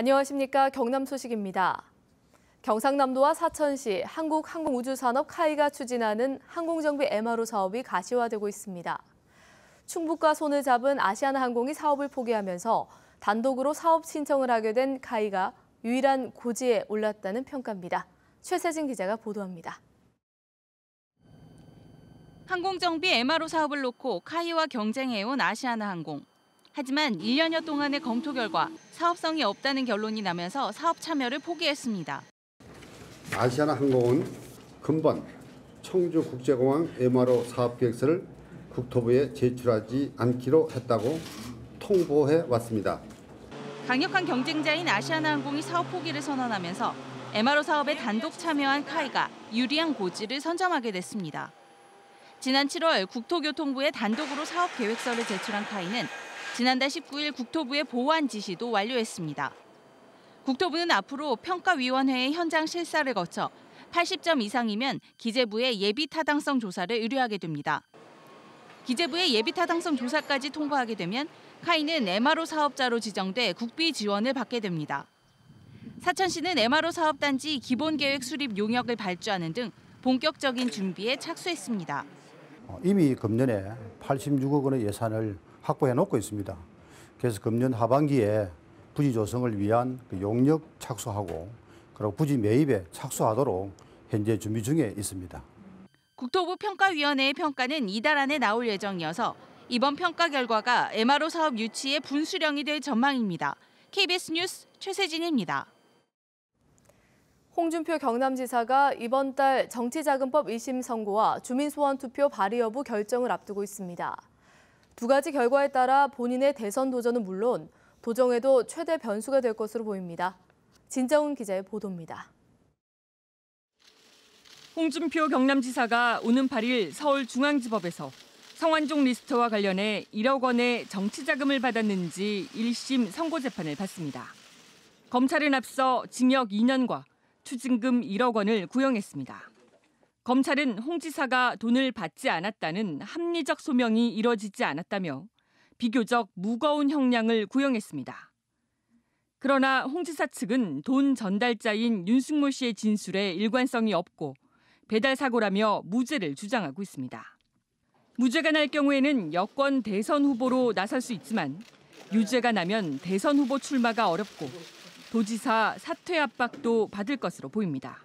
안녕하십니까. 경남 소식입니다. 경상남도와 사천시 한국항공우주산업 카이가 추진하는 항공정비 MRO 사업이 가시화되고 있습니다. 충북과 손을 잡은 아시아나항공이 사업을 포기하면서 단독으로 사업 신청을 하게 된 카이가 유일한 고지에 올랐다는 평가입니다. 최세진 기자가 보도합니다. 항공정비 MRO 사업을 놓고 카이와 경쟁해온 아시아나항공. 하지만 1년여 동안의 검토 결과 사업성이 없다는 결론이 나면서 사업 참여를 포기했습니다. 아시아나항공은 근본 청주국제공항 MRO 사업 계획서를 국토부에 제출하지 않기로 했다고 통보해 왔습니다. 강력한 경쟁자인 아시아나항공이 사업 포기를 선언하면서 MRO 사업에 단독 참여한 카이가 유리한 고지를 선점하게 됐습니다. 지난 7월 국토교통부에 단독으로 사업 계획서를 제출한 카이는 지난달 19일 국토부의 보완 지시도 완료했습니다. 국토부는 앞으로 평가위원회의 현장 실사를 거쳐 80점 이상이면 기재부의 예비타당성 조사를 의뢰하게 됩니다. 기재부의 예비타당성 조사까지 통과하게 되면 카이는 MRO 사업자로 지정돼 국비 지원을 받게 됩니다. 사천시는 MRO 사업단지 기본계획 수립 용역을 발주하는 등 본격적인 준비에 착수했습니다. 이미 금년에 86억 원의 예산을 확보해 놓고 있습니다. 그래서 금년 하반기에 부지 조성을 위한 용역 착수하고 그리고 부지 매입에 착수하도록 현재 준비 중에 있습니다. 국토부 평가위원회의 평가는 이달 안에 나올 예정이어서 이번 평가 결과가 MRO 사업 유치의 분수령이 될 전망입니다. KBS 뉴스 최세진입니다. 홍준표 경남지사가 이번 달 정치자금법 1심 선고와 주민소원 투표 발의 여부 결정을 앞두고 있습니다. 두 가지 결과에 따라 본인의 대선 도전은 물론 도정에도 최대 변수가 될 것으로 보입니다. 진정훈 기자의 보도입니다. 홍준표 경남지사가 오는 8일 서울중앙지법에서 성완종 리스트와 관련해 1억 원의 정치자금을 받았는지 1심 선고재판을 받습니다. 검찰은 앞서 징역 2년과 추징금 1억 원을 구형했습니다. 검찰은 홍 지사가 돈을 받지 않았다는 합리적 소명이 이뤄지지 않았다며 비교적 무거운 형량을 구형했습니다. 그러나 홍 지사 측은 돈 전달자인 윤승모 씨의 진술에 일관성이 없고 배달 사고라며 무죄를 주장하고 있습니다. 무죄가 날 경우에는 여권 대선 후보로 나설 수 있지만 유죄가 나면 대선 후보 출마가 어렵고 도지사 사퇴 압박도 받을 것으로 보입니다.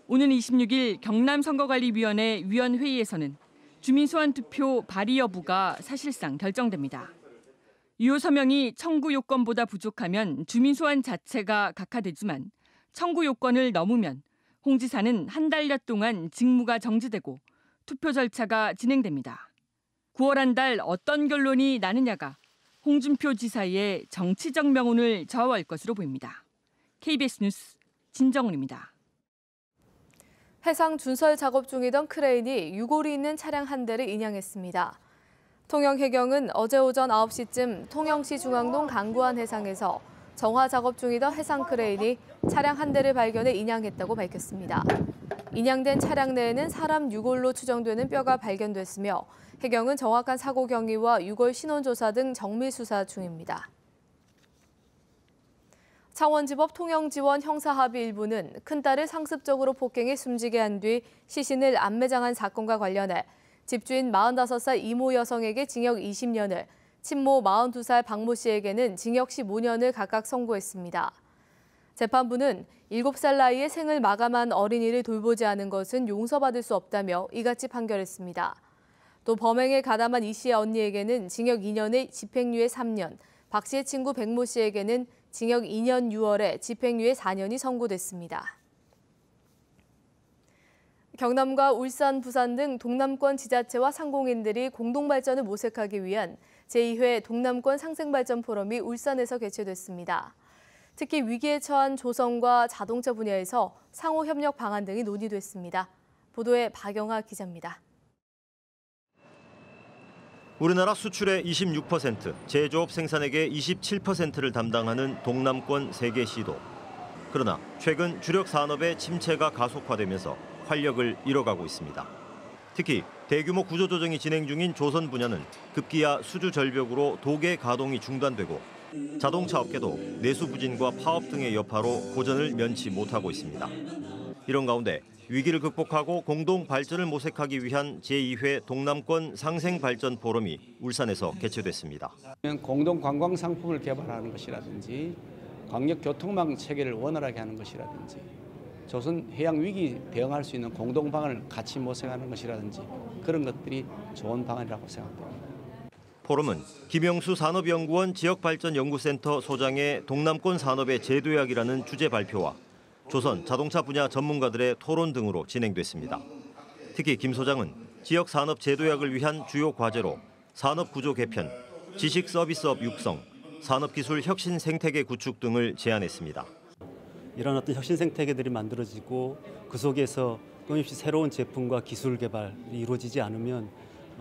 오는 26일 경남선거관리위원회 위원회의에서는 주민소환 투표 발의 여부가 사실상 결정됩니다. 유효 서명이 청구 요건보다 부족하면 주민소환 자체가 각하되지만 청구 요건을 넘으면 홍 지사는 한 달여 동안 직무가 정지되고 투표 절차가 진행됩니다. 9월 한 달 어떤 결론이 나느냐가 홍준표 지사의 정치적 명운을 좌우할 것으로 보입니다. KBS 뉴스 진정훈입니다. 해상 준설 작업 중이던 크레인이 유골이 있는 차량 한 대를 인양했습니다. 통영해경은 어제 오전 9시쯤 통영시 중앙동 강구안 해상에서 정화 작업 중이던 해상 크레인이 차량 한 대를 발견해 인양했다고 밝혔습니다. 인양된 차량 내에는 사람 유골로 추정되는 뼈가 발견됐으며 해경은 정확한 사고 경위와 유골 신원 조사 등 정밀 수사 중입니다. 창원지법 통영지원 형사합의 일부는 큰딸을 상습적으로 폭행해 숨지게 한 뒤 시신을 안매장한 사건과 관련해 집주인 45살 이모 여성에게 징역 20년을, 친모 42살 박모 씨에게는 징역 15년을 각각 선고했습니다. 재판부는 7살 나이에 생을 마감한 어린이를 돌보지 않은 것은 용서받을 수 없다며 이같이 판결했습니다. 또 범행에 가담한 이 씨의 언니에게는 징역 2년에 집행유예 3년, 박 씨의 친구 백모 씨에게는 징역 2년 6월에 집행유예 4년이 선고됐습니다. 경남과 울산, 부산 등 동남권 지자체와 상공인들이 공동발전을 모색하기 위한 제2회 동남권 상생발전 포럼이 울산에서 개최됐습니다. 특히 위기에 처한 조선과 자동차 분야에서 상호 협력 방안 등이 논의됐습니다. 보도에 박영하 기자입니다. 우리나라 수출의 26%, 제조업 생산액의 27%를 담당하는 동남권 3개 시도. 그러나 최근 주력 산업의 침체가 가속화되면서 활력을 잃어가고 있습니다. 특히 대규모 구조조정이 진행 중인 조선 분야는 급기야 수주 절벽으로 도계 가동이 중단되고 자동차 업계도 내수 부진과 파업 등의 여파로 고전을 면치 못하고 있습니다. 이런 가운데 위기를 극복하고 공동 발전을 모색하기 위한 제2회 동남권 상생발전 포럼이 울산에서 개최됐습니다. 공동 관광 상품을 개발하는 것이라든지 광역교통망 체계를 원활하게 하는 것이라든지 조선 해양 위기 대응할 수 있는 공동 방안을 같이 모색하는 것이라든지 그런 것들이 좋은 방안이라고 생각됩니다. 포럼은 김영수 산업연구원 지역발전연구센터 소장의 동남권 산업의 제도약이라는 주제 발표와 조선 자동차 분야 전문가들의 토론 등으로 진행됐습니다. 특히 김 소장은 지역 산업 제도약을 위한 주요 과제로 산업 구조 개편, 지식 서비스업 육성, 산업기술 혁신 생태계 구축 등을 제안했습니다. 이런 어떤 혁신 생태계들이 만들어지고 그 속에서 끊임없이 새로운 제품과 기술 개발이 이루어지지 않으면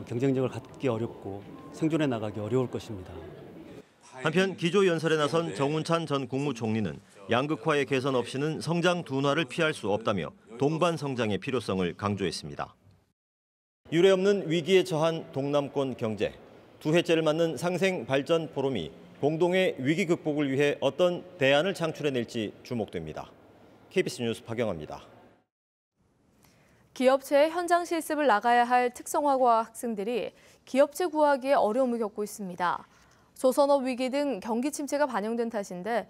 경쟁력을 갖기 어렵고 생존해 나가기 어려울 것입니다. 한편 기조연설에 나선 정운찬 전 국무총리는 양극화의 개선 없이는 성장 둔화를 피할 수 없다며 동반 성장의 필요성을 강조했습니다. 유례없는 위기에 처한 동남권 경제, 두 해째를 맞는 상생 발전 포럼이 공동의 위기 극복을 위해 어떤 대안을 창출해낼지 주목됩니다. KBS 뉴스 박영아입니다. 기업체에 현장 실습을 나가야 할 특성화과 학생들이 기업체 구하기에 어려움을 겪고 있습니다. 조선업 위기 등 경기 침체가 반영된 탓인데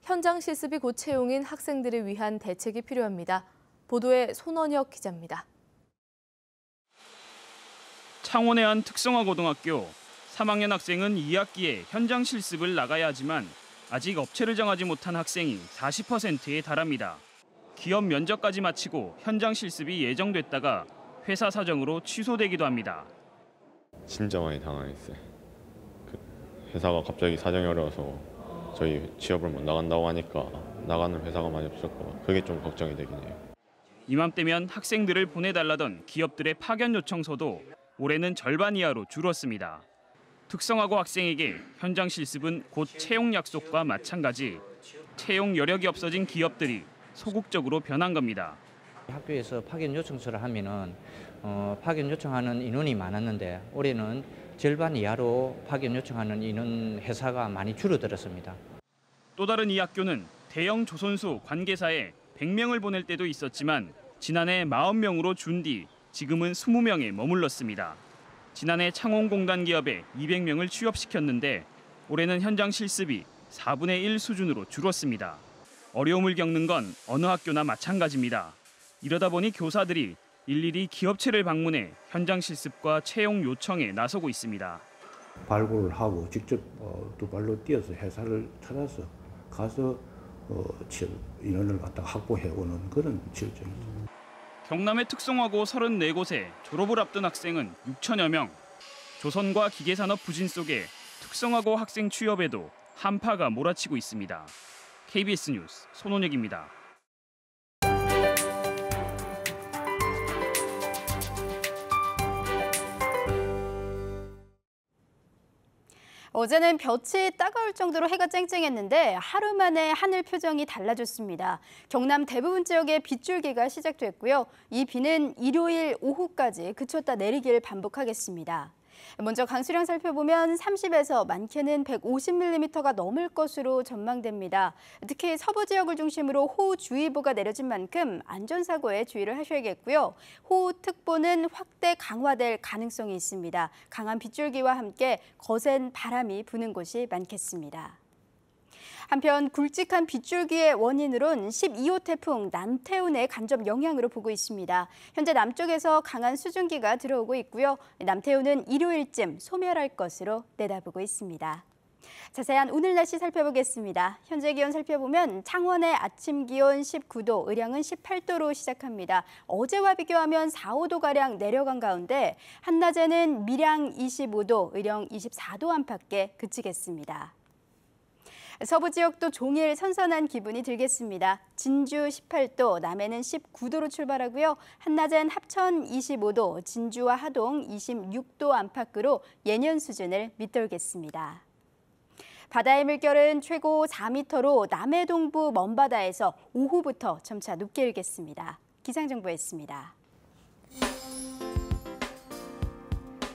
현장 실습이 곧 채용인 학생들을 위한 대책이 필요합니다. 보도에 손원혁 기자입니다. 창원의 한 특성화고등학교 3학년 학생은 2학기에 현장 실습을 나가야 하지만 아직 업체를 정하지 못한 학생이 40%에 달합니다. 기업 면접까지 마치고 현장 실습이 예정됐다가 회사 사정으로 취소되기도 합니다. 진짜 많이 당황했어요. 회사가 갑자기 사정이 어려워서 저희 취업을 못 나간다고 하니까 나가는 회사가 많이 없었고 그게 좀 걱정이 되긴 해요. 이맘때면 학생들을 보내달라던 기업들의 파견 요청서도 올해는 절반 이하로 줄었습니다. 특성화고 학생에게 현장 실습은 곧 채용 약속과 마찬가지 채용 여력이 없어진 기업들이 소극적으로 변한 겁니다. 학교에서 파견 요청서를 하면은 파견 요청하는 인원이 많았는데 올해는 절반 이하로 파견 요청하는 인원 회사가 많이 줄어들었습니다. 또 다른 이 학교는 대형 조선소 관계사에 100명을 보낼 때도 있었지만 지난해 40명으로 준 뒤 지금은 20명에 머물렀습니다. 지난해 창원공단 기업에 200명을 취업시켰는데 올해는 현장 실습이 4분의 1 수준으로 줄었습니다. 어려움을 겪는 건 어느 학교나 마찬가지입니다. 이러다 보니 교사들이 일일이 기업체를 방문해 현장 실습과 채용 요청에 나서고 있습니다. 발굴을 하고 직접 두 발로 뛰어서 회사를 찾아서 가서 인원을 갖다가 확보해 오는 그런 실정입니다. 경남의 특성화고 34곳에 졸업을 앞둔 학생은 6천여 명. 조선과 기계산업 부진 속에 특성화고 학생 취업에도 한파가 몰아치고 있습니다. KBS 뉴스 손원혁입니다. 어제는 볕이 따가울 정도로 해가 쨍쨍했는데 하루 만에 하늘 표정이 달라졌습니다. 경남 대부분 지역에 빗줄기가 시작됐고요. 이 비는 일요일 오후까지 그쳤다 내리길 반복하겠습니다. 먼저 강수량 살펴보면 30에서 많게는 150mm가 넘을 것으로 전망됩니다. 특히 서부 지역을 중심으로 호우주의보가 내려진 만큼 안전사고에 주의를 하셔야겠고요. 호우특보는 확대 강화될 가능성이 있습니다. 강한 빗줄기와 함께 거센 바람이 부는 곳이 많겠습니다. 한편 굵직한 빗줄기의 원인으론 12호 태풍 남태운의 간접 영향으로 보고 있습니다. 현재 남쪽에서 강한 수증기가 들어오고 있고요. 남태운은 일요일쯤 소멸할 것으로 내다보고 있습니다. 자세한 오늘 날씨 살펴보겠습니다. 현재 기온 살펴보면 창원의 아침 기온 19도, 의령은 18도로 시작합니다. 어제와 비교하면 4, 5도가량 내려간 가운데 한낮에는 밀양 25도, 의령 24도 안팎에 그치겠습니다. 서부 지역도 종일 선선한 기분이 들겠습니다. 진주 18도, 남해는 19도로 출발하고요. 한낮엔 합천 25도, 진주와 하동 26도 안팎으로 예년 수준을 밑돌겠습니다. 바다의 물결은 최고 4m로 남해 동부 먼바다에서 오후부터 점차 높게 일겠습니다. 기상정보였습니다.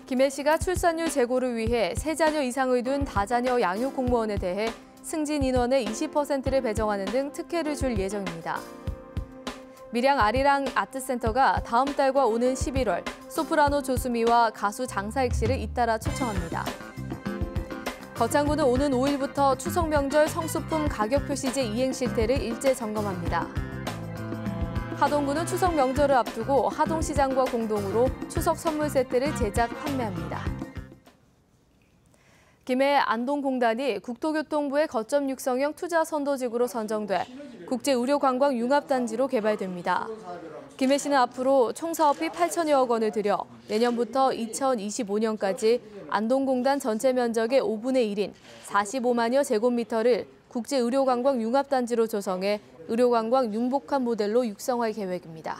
김해 시가 출산율 제고를 위해 3자녀 이상을 둔 다자녀 양육 공무원에 대해 승진 인원의 20%를 배정하는 등 특혜를 줄 예정입니다. 밀양 아리랑 아트센터가 다음 달과 오는 11월 소프라노 조수미와 가수 장사익 씨를 잇따라 초청합니다. 거창구는 오는 5일부터 추석 명절 성수품 가격 표시제 이행 실태를 일제 점검합니다. 하동구는 추석 명절을 앞두고 하동시장과 공동으로 추석 선물 세트를 제작 판매합니다. 김해 안동공단이 국토교통부의 거점 육성형 투자 선도지구로 선정돼 국제의료관광 융합단지로 개발됩니다. 김해시는 앞으로 총 사업비 8천여억 원을 들여 내년부터 2025년까지 안동공단 전체 면적의 5분의 1인 45만여 제곱미터를 국제의료관광 융합단지로 조성해 의료관광 융복합 모델로 육성할 계획입니다.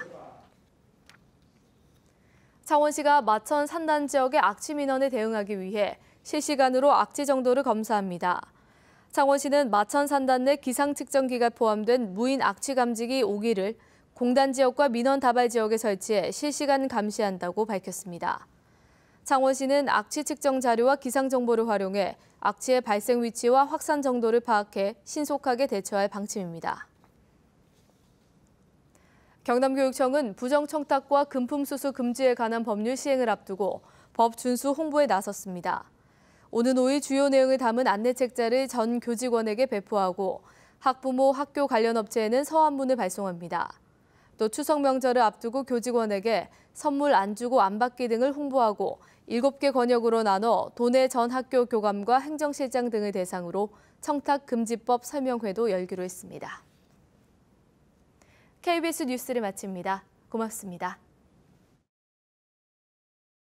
창원시가 마천 산단 지역의 악취 민원에 대응하기 위해 실시간으로 악취 정도를 검사합니다. 창원시는 마천 산단 내 기상 측정기가 포함된 무인 악취 감지기 5기를 공단 지역과 민원 다발 지역에 설치해 실시간 감시한다고 밝혔습니다. 창원시는 악취 측정 자료와 기상 정보를 활용해 악취의 발생 위치와 확산 정도를 파악해 신속하게 대처할 방침입니다. 경남교육청은 부정청탁과 금품수수 금지에 관한 법률 시행을 앞두고 법 준수 홍보에 나섰습니다. 오는 5일 주요 내용을 담은 안내책자를 전 교직원에게 배포하고 학부모, 학교 관련 업체에는 서한문을 발송합니다. 또 추석 명절을 앞두고 교직원에게 선물 안 주고 안 받기 등을 홍보하고 7개 권역으로 나눠 도내 전 학교 교감과 행정실장 등을 대상으로 청탁금지법 설명회도 열기로 했습니다. KBS 뉴스를 마칩니다. 고맙습니다.